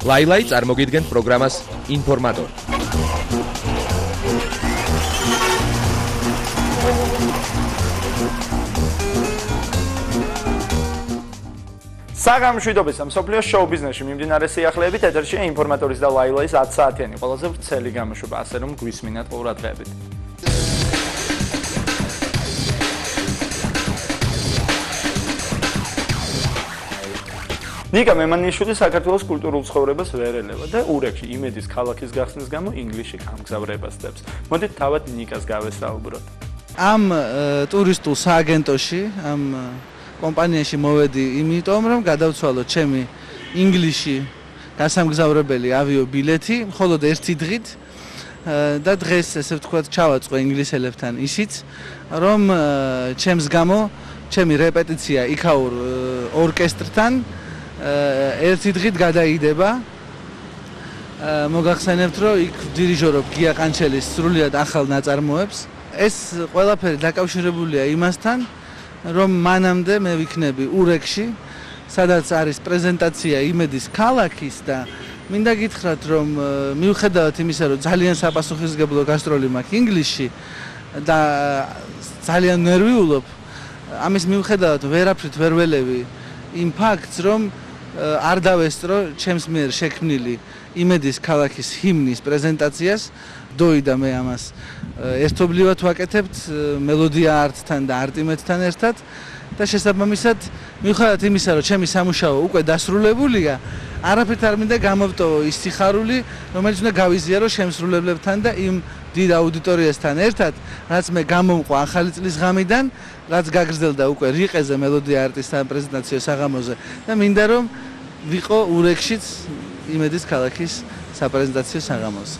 ლაილაი წარმოგიდგენთ პროგრამას ინფორმატორი. საგამშვიდობისა მსოფლიოს შოუ ბიზნესში მიმდინარე სიახლეებით ეთერშია ინფორმატორის და ლაილაის 10 საათიანი ყველაზე ვრცელი გამოშვება, ასე რომ გვისმინათ ყურადღებით. ნიკა მემანიშვილი საქართველოს კულტურულ ცხოვრებას ვერ ელევა და ურეკში იმედის ქალაქის გახსნის გამო ინგლისში გამგზავრებას წებს. მოდით თავად ნიკას გავესაუბროთ. ამ ტურისტულ სააგენტოში, ამ კომპანიაში მოვედი იმიტომ, რომ გადავცვალო ჩემი ინგლისში გასამგზავრებელი ავიო ბილეთი მხოლოდ ერთი დღით და დღეს ესე ვთქვათ ჩავაწყო ინგლისელებთან ისიც, რომ ჩემს გამო ჩემი რეპეტიცია იქაურ ორკესტრთან ერთი დღით გადაიდება. მოგახსენებთ, რომ იქ დირიჟორობ გია ყანჩელის სრულიად ახალ ნაწარმოებს. ეს ყველაფერი დაკავშირებულია იმასთან, რომ მანამდე მე ვიქნები ურეკში, სადაც არის პრეზენტაცია იმედის ქალაქის და მინდა გითხრათ, რომ მიუხედავად იმისა, რომ ძალიან საპასუხისმგებლო გასტროლი მაქვს ინგლისში და ძალიან ნერვიულობ, ამის მიუხედავად ვერაფრით ვერ ველევი იმ ფაქტს, რომ არ დავესწრო ჩემს მიერ შექმნილი იმედის ქალაქის ჰიმნის პრეზენტაციას. დოიდა მე ამას ერთობლივად ვაკეთებთ მელოდია არტთან და არტიმეთთან ერთად და შესაბამისად მიუხედავად იმისა, რომ ჩემი სამუშაო უკვე დასრულებულია, არაფრით არ მინდა გამოვტოვო ის სიხარული, რომელიც უნდა გავიზიარო შემსრულებლებთან და იმ დიდ აუდიტორიასთან ერთად, რაც მე გამომყვა ახალი წლის ღამიდან, რაც გაგრძელდა უკვე რიყეზე მელოდია არტის პრეზენტაციო საღამოზე და მინდა რომ ვიყო ურეკშიც იმედის ქალაქის საპრეზენტაციო საღამოზე.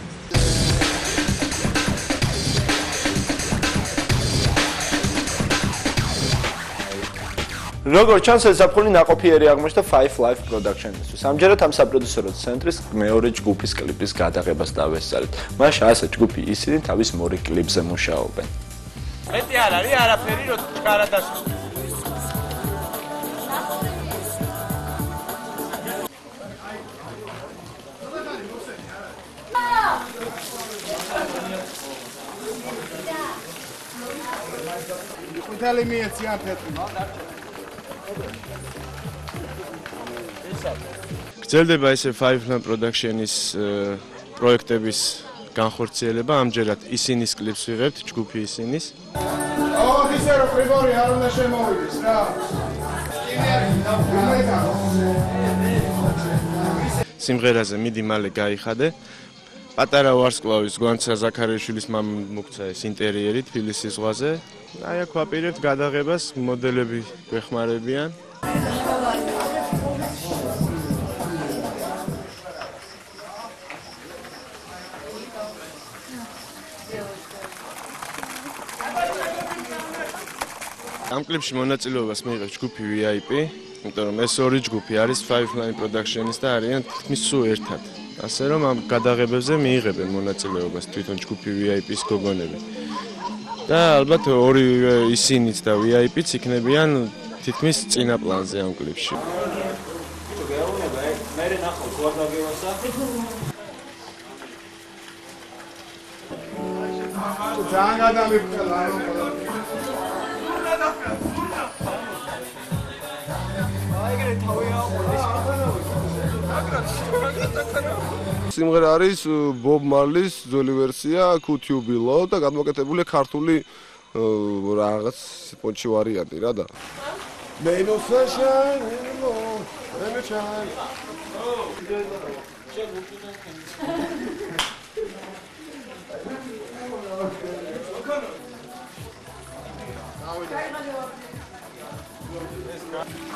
როგორც ჩანს, ეს ზაფხული ნაყოფიერი აღმოჩნდა Five Live Production-ისთვის. ამჯერად ამ საპროდიუსერო ცენტრის მეორე ჯგუფის კლიპის გადაღებას დავესწარეთ. მაშინ ასე ჯგუფი ისინი თავის მორიგ კლიპზე მუშაობენ. მეტი არ არის არაფერი, რომ გარადასვლა. ხუთალი მიეციან ფეთრი. გრძელდება ესე Five Live Production-ის პროექტების განხორციელება, ამჯერად ისინის კლიპს ვიღებთ, ჯგუფი ისინის. ისე რომ პრიბორი არ უნდა შემოვიდეს რა. სიმღერაზე მიდი მალე გაიხადე. პატარა ვარსკვლავის გვანცა ზაქარიშვილის მამამ მოგცა ეს ინტერიერი თბილისის ზღვაზე. აი აქ ვაპირებთ გადაღებას, მოდელები გვეხმარებიან. ამ კლიპში მონაწილეობას მიიღებს ჯგუფი VIP, იმიტომ რომ ეს ორი ჯგუფი არის Five Live Production-ის და არიან თითქმის სულ ერთად. ასე რომ ამ გადაღებებზე მიიღებენ მონაწილეობას თვითონ ჯგუფი VIP-ის გოგონები. და ალბათ ორი ისინიც და VIP-ც იქნებიან თითქმის წინა პლანზე ამ კლიპში. ძალიან გადამიფრთხილა. სიმღერა არის ბობ მარლის ძველი ვერსია Could You Be Low და გადმოკეთებული ქართული რაღაც სპონჩი ვარიანტი რა და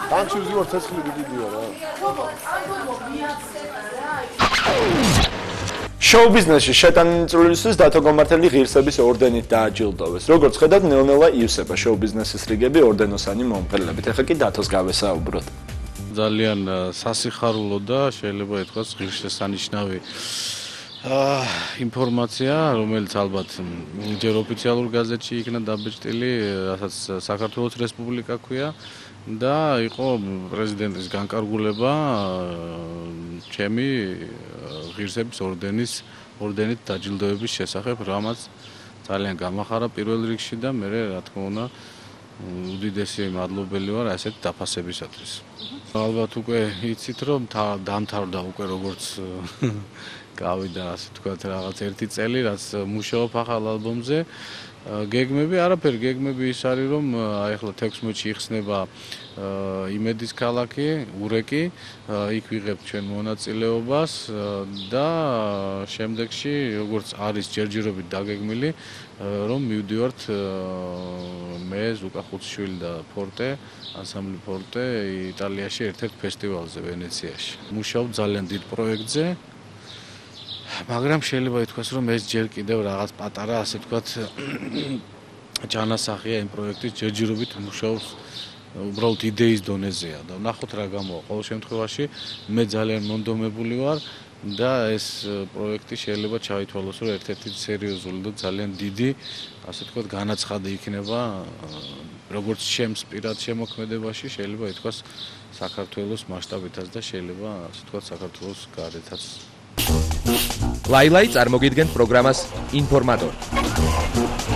Thanks you for this video. შოუ ბიზნესში შეტანილისთვის დათო გომართელი ღირსების ორდენით დააჯილდოვეს. როგორც ხედავთ, ნელ-ნელა ივსება შოუ ბიზნესის რიგები ორდენოსანი მომღერლებით. ეხლა კი დათოს გავესაუბროთ. ძალიან სასიხარულო და შეიძლება ითქვას ღირსშესანიშნავი ინფორმაცია, რომელიც ალბათ ჯერ ოფიციალურ გაზეთში იქნა დაბეჭდილი, რასაც საქართველოს რესპუბლიკა ქვია და იყო პრეზიდენტის განკარგულება ჩემი ღირსების ორდენით დაჯილდოების შესახებ, რამაც ძალიან გამახარა პირველ რიგში და მე რა თქმა უნდა უდიდესი მადლობელი ვარ ასეთ დაფასებისათვის. ალბათ უკვე იცით რომ დამთავრდა უკვე როგორც გავიდა ასე თქვათ რაღაც ერთი წელი რაც მუშაობ ახალ ალბომზე. გეგმები არაფერი, გეგმები ის არის რომ აი ახლა 16-ში იხსნება იმედის ქალაქი, ურეკი, იქ ვიღებთ ჩვენ მონაწილეობას და შემდეგში როგორც არის ჯერჯერობით დაგეგმილი რომ მივდივართ მე ზუკა ხუციშვილი და ფორტე, ანსამბლი ფორტე იტალიაში ერთ-ერთ ფესტივალზე ვენეციაში. მუშაობ ძალიან დიდ პროექტზე. მაგრამ შეიძლება ითქვას რომ ეს ჯერ კიდევ რაღაც პატარა ასე ვთქვათ ჯანასახია იმ პროექტის ჯერჯერობით მუშაობს უბრალოდ იდეის დონეზეა და ნახოთ რა გამოვა. ყოველ შემთხვევაში მე ძალიან მონდომებული ვარ და ეს პროექტი შეიძლება ჩაითვალოს რომ ერთ-ერთი სერიოზული და ძალიან დიდი ასე ვთქვათ განაცხადი იქნება როგორც ჩემს პირად შემოქმედებაში შეიძლება ითქვას საქართველოს მასშტაბითაც და შეიძლება ასე ვთქვათ საქართველოს გარეთაც. ლაილაი წარმოგიდგენთ პროგრამას ინფორმატორი.